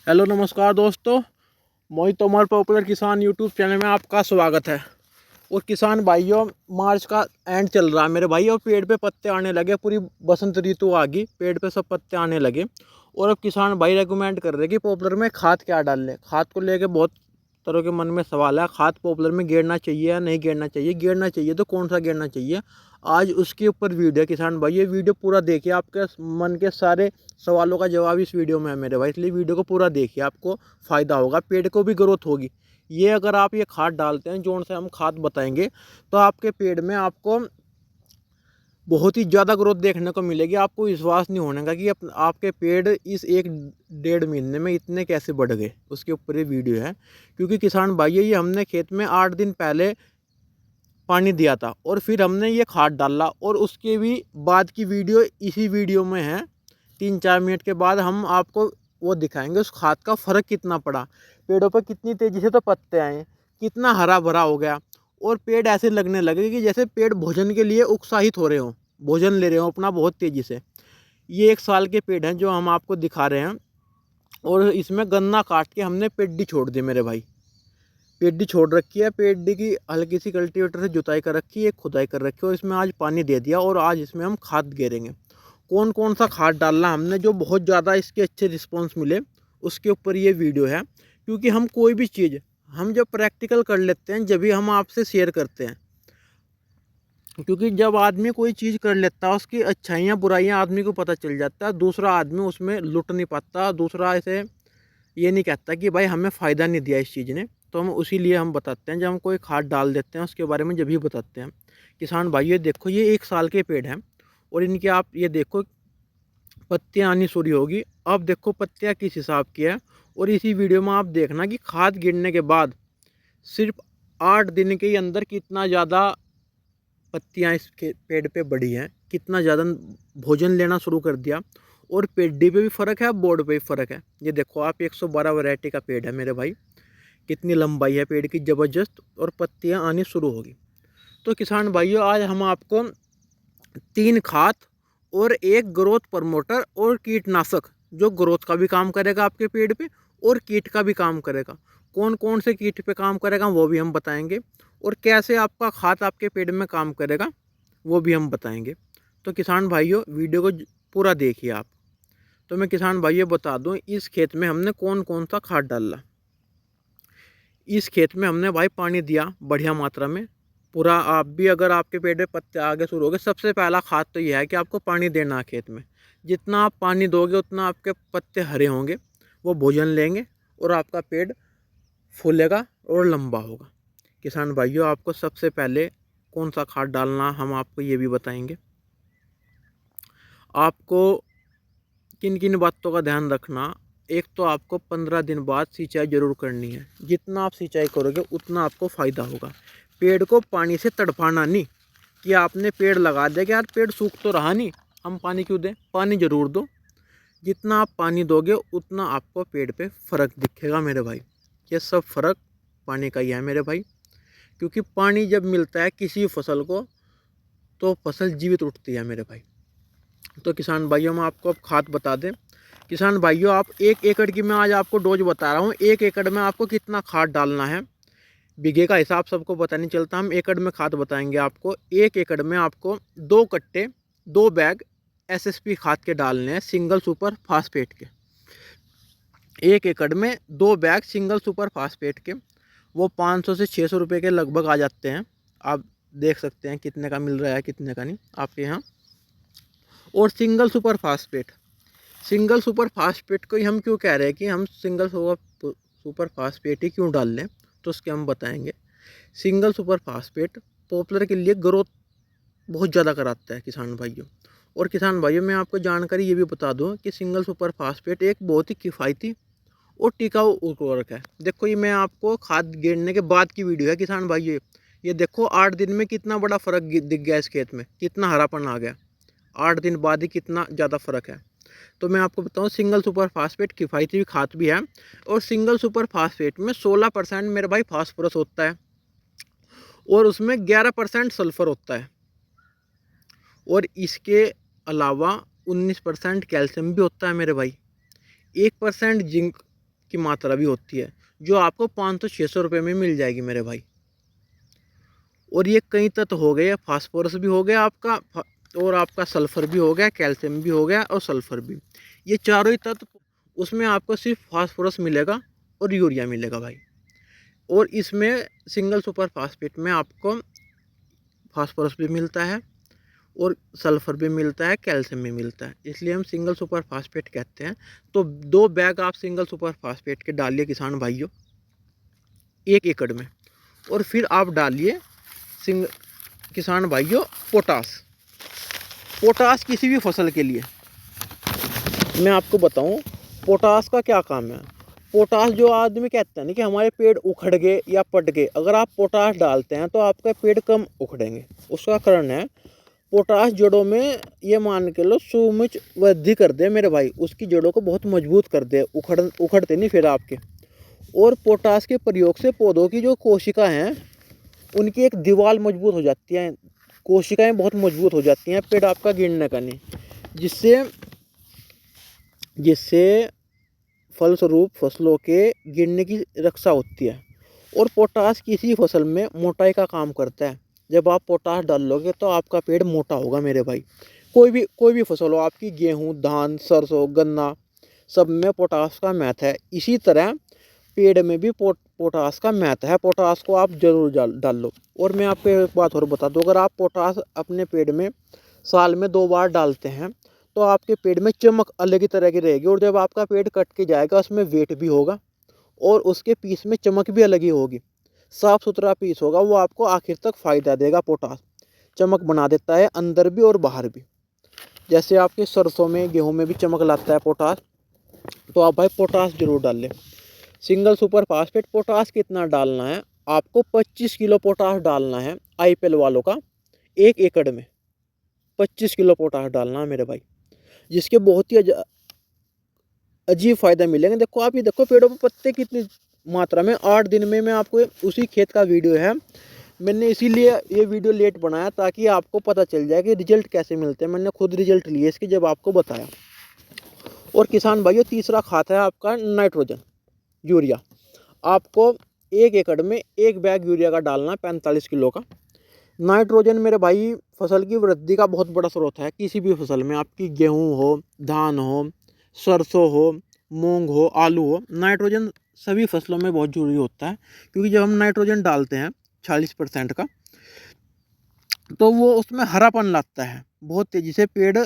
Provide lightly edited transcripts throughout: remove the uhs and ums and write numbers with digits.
Hello नमस्कार दोस्तों, मोहित Tomar popular किसान यूट्यूब चैनल में आपका स्वागत है। और किसान भाइयों, मार्च का एंड चल रहा है मेरे भाई और पेड़ पे पत्ते आने लगे। पूरी बसंत ऋतु आ गई, पेड़ पे सब पत्ते आने लगे। और अब किसान भाई रेकमेंड कर रहे हैं कि पॉपुलर में खाद क्या डाल लें। खाद को लेके बहुत तरह के मन में सवाल है। खाद पॉपुलर में गेरना चाहिए या नहीं गेरना चाहिए, गेरना चाहिए तो कौन सा गेरना चाहिए, आज उसके ऊपर वीडियो। किसान भाई ये वीडियो पूरा देखिए, आपके मन के सारे सवालों का जवाब इस वीडियो में है मेरे भाई, इसलिए वीडियो को पूरा देखिए, आपको फ़ायदा होगा, पेड़ को भी ग्रोथ होगी। ये अगर आप ये खाद डालते हैं, जोन से हम खाद बताएंगे, तो आपके पेड़ में आपको बहुत ही ज़्यादा ग्रोथ देखने को मिलेगी। आपको विश्वास नहीं होने का कि आपके पेड़ इस 1-1.5 महीने में इतने कैसे बढ़ गए। उसके ऊपर ये वीडियो है, क्योंकि किसान भाई ये हमने खेत में 8 दिन पहले पानी दिया था और फिर हमने ये खाद डाला, और उसके भी बाद की वीडियो इसी वीडियो में है। 3-4 मिनट के बाद हम आपको वो दिखाएंगे उस खाद का फ़र्क कितना पड़ा, पेड़ों पर कितनी तेज़ी से तो पत्ते आए, कितना हरा भरा हो गया। और पेड़ ऐसे लगने लगे कि जैसे पेड़ भोजन के लिए उत्साहित हो रहे हों, भोजन ले रहे हों अपना बहुत तेज़ी से। ये 1 साल के पेड़ हैं जो हम आपको दिखा रहे हैं। और इसमें गन्ना काट के हमने पेड्डी छोड़ दी मेरे भाई, पेड्डी छोड़ रखी है। पेड्डी की हल्की सी कल्टीवेटर से जुताई कर रखी है, खुदाई कर रखी है, और इसमें आज पानी दे दिया और आज इसमें हम खाद गेरेंगे। कौन कौन सा खाद डालना हमने जो बहुत ज़्यादा इसके अच्छे रिस्पॉन्स मिले, उसके ऊपर ये वीडियो है। क्योंकि हम कोई भी चीज़ हम जब प्रैक्टिकल कर लेते हैं, जब भी हम आपसे शेयर करते हैं। क्योंकि जब आदमी कोई चीज़ कर लेता है, उसकी अच्छाइयाँ बुराइयाँ आदमी को पता चल जाता है। दूसरा आदमी उसमें लुट नहीं पाता, दूसरा ऐसे ये नहीं कहता कि भाई हमें फ़ायदा नहीं दिया इस चीज़ ने। तो हम उसी लिए हम बताते हैं, जब हम कोई खाद डाल देते हैं उसके बारे में जब भी बताते हैं। किसान भाई ये देखो, ये 1 साल के पेड़ हैं और इनके आप ये देखो पत्तियाँ आनी शुरू होगी। अब देखो पत्तियाँ किस हिसाब की है। और इसी वीडियो में आप देखना कि खाद गिरने के बाद सिर्फ 8 दिन के अंदर कितना ज़्यादा पत्तियाँ इसके पेड़ पे बढ़ी हैं, कितना ज़्यादा भोजन लेना शुरू कर दिया। और पेड्डी पे भी फ़र्क है, बोर्ड पे भी फ़र्क है। ये देखो आप 112 वैरायटी का पेड़ है मेरे भाई, कितनी लंबाई है पेड़ की ज़बरदस्त, और पत्तियाँ आनी शुरू होगी। तो किसान भाइयों, आज हम आपको 3 खाद और 1 ग्रोथ प्रमोटर और कीटनाशक, जो ग्रोथ का भी काम करेगा आपके पेड़ पे और कीट का भी काम करेगा। कौन कौन से कीट पे काम करेगा वो भी हम बताएंगे, और कैसे आपका खाद आपके पेड़ में काम करेगा वो भी हम बताएंगे। तो किसान भाइयों वीडियो को पूरा देखिए आप। तो मैं किसान भाइयों बता दूं, इस खेत में हमने कौन कौन सा खाद डाला। इस खेत में हमने भाई पानी दिया बढ़िया मात्रा में पूरा। आप भी अगर आपके पेड़ में पत्ते आगे शुरू हो गए, सबसे पहला खाद तो यह है कि आपको पानी देना है खेत में। जितना आप पानी दोगे उतना आपके पत्ते हरे होंगे, वो भोजन लेंगे और आपका पेड़ फूलेगा और लंबा होगा। किसान भाइयों, आपको सबसे पहले कौन सा खाद डालना हम आपको ये भी बताएंगे। आपको किन किन बातों का ध्यान रखना। एक तो आपको 15 दिन बाद सिंचाई जरूर करनी है। जितना आप सिंचाई करोगे उतना आपको फ़ायदा होगा। पेड़ को पानी से तड़पाना नहीं कि आपने पेड़ लगा दिया कि यार पेड़ सूख तो रहा नहीं, हम पानी क्यों दें। पानी ज़रूर दो, जितना आप पानी दोगे उतना आपको पेड़ पे फ़र्क दिखेगा मेरे भाई। ये सब फ़र्क पानी का ही है मेरे भाई। क्योंकि पानी जब मिलता है किसी फसल को, तो फसल जीवित उठती है मेरे भाई। तो किसान भाइयों, मैं आपको अब खाद बता दें। किसान भाइयों, आप 1 एकड़ की मैं आज आपको डोज बता रहा हूँ। 1 एकड़ में आपको कितना खाद डालना है, बीघे का हिसाब सबको पता नहीं चलता, हम एकड़ में खाद बताएंगे आपको। 1 एकड़ में आपको 2 कट्टे 2 बैग एसएसपी खाद के डालने हैं, सिंगल सुपर फास्फेट के। 1 एकड़ में 2 बैग सिंगल सुपर फास्फेट के, वो 500 से 600 रुपये के लगभग आ जाते हैं। आप देख सकते हैं कितने का मिल रहा है कितने का नहीं आपके यहाँ। और सिंगल सुपर फास्फेट को ही हम क्यों कह रहे हैं कि हम सिंगल सुपर फास्फेट ही क्यों डाल लें, तो उसके हम बताएंगे। सिंगल सुपर फास्फेट पॉपुलर के लिए ग्रोथ बहुत ज़्यादा कराता है किसान भाइयों। और किसान भाइयों, मैं आपको जानकारी ये भी बता दूं कि सिंगल सुपर फास्फेट एक बहुत ही किफ़ायती और टिकाऊ उर्वरक है। देखो ये मैं आपको खाद गिरने के बाद की वीडियो है किसान भाइयों। ये देखो 8 दिन में कितना बड़ा फ़र्क दिख गया, इस खेत में कितना हरापन आ गया। 8 दिन बाद ही कितना ज़्यादा फ़र्क है। तो मैं आपको बताऊं, सिंगल सुपर फास्फेट किफ़ायती खाद भी है। और सिंगल सुपर फास्फेट में 16% मेरे भाई फास्फोरस होता है, और उसमें 11% सल्फर होता है, और इसके अलावा 19% कैल्शियम भी होता है मेरे भाई। 1% जिंक की मात्रा भी होती है, जो आपको 500-600 रुपये में मिल जाएगी मेरे भाई। और ये कई तत्व हो गए, फास्फोरस भी हो गया आपका, और आपका सल्फ़र भी हो गया, कैल्शियम भी हो गया और सल्फ़र भी। ये चारों ही तत्व, उसमें आपको सिर्फ फास्फोरस मिलेगा और यूरिया मिलेगा भाई। और इसमें सिंगल सुपर फास्फेट में आपको फास्फोरस भी मिलता है और सल्फ़र भी मिलता है, कैल्शियम भी मिलता है, इसलिए हम सिंगल सुपर फास्फेट कहते हैं। तो 2 बैग आप सिंगल सुपर फास्फेट के डालिए किसान भाइयों 1 एकड़ में। और फिर आप डालिए किसान भाइयों पोटास। पोटास किसी भी फसल के लिए मैं आपको बताऊं, पोटास का क्या काम है। पोटास, जो आदमी कहते हैं ना कि हमारे पेड़ उखड़ गए या पट गए, अगर आप पोटास डालते हैं तो आपका पेड़ कम उखड़ेंगे। उसका कारण है पोटास जड़ों में, ये मान के लो, सुमुच वृद्धि कर दे मेरे भाई, उसकी जड़ों को बहुत मजबूत कर दे, उखड़ते नहीं फिर आपके। और पोटास के प्रयोग से पौधों की जो कोशिका हैं उनकी एक दीवार मजबूत हो जाती है, कोशिकाएं बहुत मजबूत हो जाती हैं, पेड़ आपका गिरने का नहीं, जिससे फलस्वरूप फसलों के गिरने की रक्षा होती है। और पोटास किसी फसल में मोटाई का काम करता है। जब आप पोटास डालोगे तो आपका पेड़ मोटा होगा मेरे भाई। कोई भी फसल हो आपकी, गेहूँ, धान, सरसों, गन्ना, सब में पोटास का महत्व है। इसी तरह पेड़ में भी पोटास का महत्व है। पोटास को आप जरूर डाल लो। और मैं आपको एक बात और बता दूं, अगर आप पोटास अपने पेड़ में साल में 2 बार डालते हैं तो आपके पेड़ में चमक अलग ही तरह की रहेगी। और जब आपका पेड़ कट के जाएगा उसमें वेट भी होगा और उसके पीस में चमक भी अलग ही होगी, साफ़ सुथरा पीस होगा, वो आपको आखिर तक फ़ायदा देगा। पोटास चमक बना देता है अंदर भी और बाहर भी। जैसे आपके सरसों में, गेहूँ में भी चमक लाता है पोटास, तो आप भाई पोटास जरूर डाल लें। सिंगल सुपर फास्फेट पोटास कितना डालना है आपको? 25 किलो पोटास डालना है आईपीएल वालों का 1 एकड़ में। 25 किलो पोटास डालना है मेरे भाई, जिसके बहुत ही अजीब फायदा मिलेंगे। देखो आप ये देखो पेड़ों पर पत्ते कितनी मात्रा में, 8 दिन में मैं आपको, उसी खेत का वीडियो है, मैंने इसीलिए ये वीडियो लेट बनाया ताकि आपको पता चल जाए कि रिजल्ट कैसे मिलते हैं। मैंने खुद रिजल्ट लिए इसके जब आपको बताया। और किसान भाइयों, तीसरा खाता है आपका नाइट्रोजन, यूरिया। आपको 1 एकड़ में 1 बैग यूरिया का डालना, 45 किलो का। नाइट्रोजन मेरे भाई फसल की वृद्धि का बहुत बड़ा स्रोत है। किसी भी फसल में, आपकी गेहूँ हो, धान हो, सरसों हो, मूंग हो, आलू हो, नाइट्रोजन सभी फसलों में बहुत ज़रूरी होता है। क्योंकि जब हम नाइट्रोजन डालते हैं 40% का, तो वो उसमें हरापन लाता है, बहुत तेज़ी से पेड़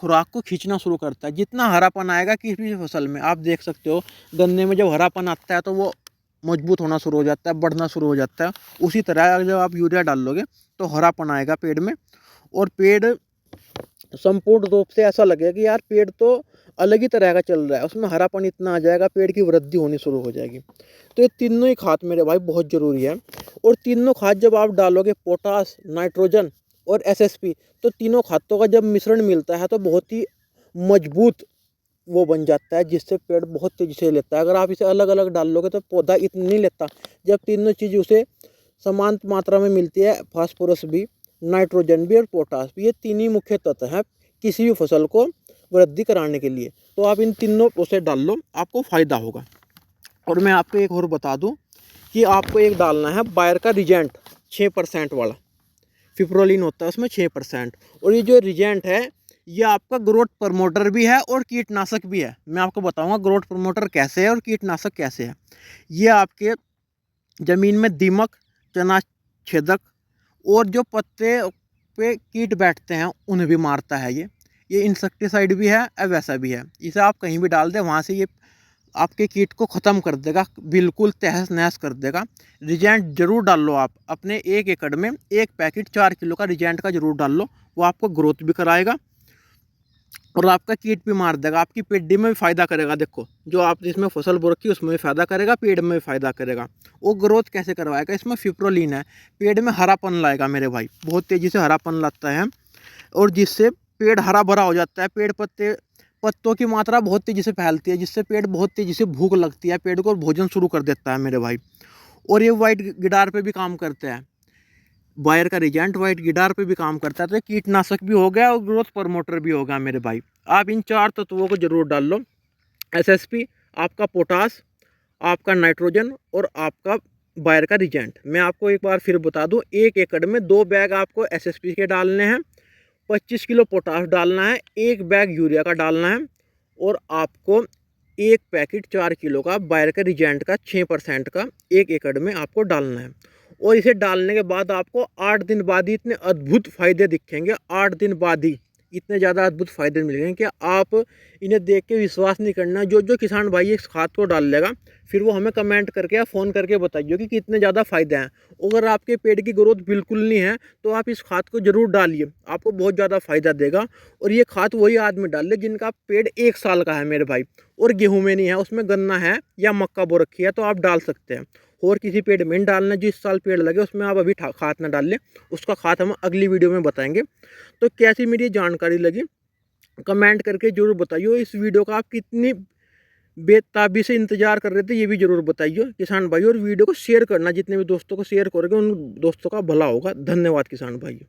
खुराक को खींचना शुरू करता है। जितना हरापन आएगा किसी भी फसल में, आप देख सकते हो गन्ने में जब हरापन आता है तो वो मजबूत होना शुरू हो जाता है, बढ़ना शुरू हो जाता है। उसी तरह जब आप यूरिया डाल लोगे तो हरापन आएगा पेड़ में, और पेड़ संपूर्ण रूप से ऐसा लगेगा कि यार पेड़ तो अलग ही तरह का चल रहा है, उसमें हरापन इतना आ जाएगा, पेड़ की वृद्धि होनी शुरू हो जाएगी। तो ये तीनों ही खाद मेरे भाई बहुत ज़रूरी है। और तीनों खाद जब आप डालोगे, पोटास, नाइट्रोजन और एसएसपी, तो तीनों खादों का जब मिश्रण मिलता है तो बहुत ही मजबूत वो बन जाता है, जिससे पेड़ बहुत तेज़ी से लेता है। अगर आप इसे अलग अलग डाल लोगे तो पौधा इतना नहीं लेता। जब तीनों चीज़ उसे समान मात्रा में मिलती है, फास्फोरस भी, नाइट्रोजन भी और पोटास भी, ये तीन ही मुख्य तत्व हैं किसी भी फसल को वृद्धि कराने के लिए। तो आप इन तीनों उसे डाल लो, आपको फ़ायदा होगा। और मैं आपको एक और बता दूं कि आपको एक डालना है बायर का रिजेंट 6% वाला, फिप्रोलिन होता है उसमें 6%। और ये जो रिजेंट है ये आपका ग्रोथ प्रमोटर भी है और कीटनाशक भी है। मैं आपको बताऊंगा ग्रोथ प्रमोटर कैसे है और कीटनाशक कैसे है। ये आपके ज़मीन में दीमक, चना छेदक और जो पत्ते पे कीट बैठते हैं उन्हें भी मारता है। ये इंसेक्टिसाइड भी है, वैसा भी है। इसे आप कहीं भी डाल दें, वहाँ से ये आपके कीट को ख़त्म कर देगा, बिल्कुल तहस नहस कर देगा। रिजेंट जरूर डाल लो आप अपने 1 एकड़ में। 1 पैकेट 4 किलो का रिजेंट का जरूर डाल लो, वो आपको ग्रोथ भी कराएगा और आपका कीट भी मार देगा, आपकी पेड़ी में भी फ़ायदा करेगा। देखो जो आप जिसमें फसल बो रखी है उसमें भी फ़ायदा करेगा, पेड़ में भी फ़ायदा करेगा। वो ग्रोथ कैसे करवाएगा? इसमें फिप्रोलिन है, पेड़ में हरापन लाएगा मेरे भाई, बहुत तेज़ी से हरापन लाता है और जिससे पेड़ हरा भरा हो जाता है। पत्तों की मात्रा बहुत तेज़ी से फैलती है, जिससे पेड़ बहुत तेज़ी से भूख लगती है, पेड़ को भोजन शुरू कर देता है मेरे भाई। और ये वाइट गिडार पे भी काम करते हैं, बायर का रिजेंट वाइट गिडार पे भी काम करता है। तो कीटनाशक भी हो गया और ग्रोथ प्रमोटर भी हो गया मेरे भाई। आप इन 4 तत्वों को जरूर डाल लो, एसएसपी, आपका पोटास, आपका नाइट्रोजन और आपका बायर का रिजेंट। मैं आपको एक बार फिर बता दूं, 1 एकड़ में 2 बैग आपको एसएसपी के डालने हैं, 25 किलो पोटास डालना है, 1 बैग यूरिया का डालना है और आपको 1 पैकेट 4 किलो का बायर का रिजेंट का 6% का 1 एकड़ में आपको डालना है। और इसे डालने के बाद आपको 8 दिन बाद ही इतने अद्भुत फ़ायदे दिखेंगे, 8 दिन बाद ही इतने ज़्यादा अद्भुत फ़ायदे मिलेंगे कि आप इन्हें देख के विश्वास नहीं करना। जो जो किसान भाई इस खाद को डाल लेगा, फिर वो हमें कमेंट करके या फ़ोन करके बताइए कि कितने ज़्यादा फ़ायदे हैं। अगर आपके पेड़ की ग्रोथ बिल्कुल नहीं है तो आप इस खाद को ज़रूर डालिए, आपको बहुत ज़्यादा फ़ायदा देगा। और ये खाद वही आदमी डाल ले जिनका पेड़ 1 साल का है मेरे भाई, और गेहूँ में नहीं है, उसमें गन्ना है या मक्का बो रखी है तो आप डाल सकते हैं। और किसी पेड़ में नहीं डालना, जिस साल पेड़ लगे उसमें आप अभी खाद ना डाल लें, उसका खाद हम अगली वीडियो में बताएंगे। तो कैसी मेरी जानकारी लगी कमेंट करके ज़रूर बताइए। इस वीडियो का आप कितनी बेताबी से इंतजार कर रहे थे ये भी ज़रूर बताइए किसान भाई। और वीडियो को शेयर करना, जितने भी दोस्तों को शेयर करोगे उन दोस्तों का भला होगा। धन्यवाद किसान भाई।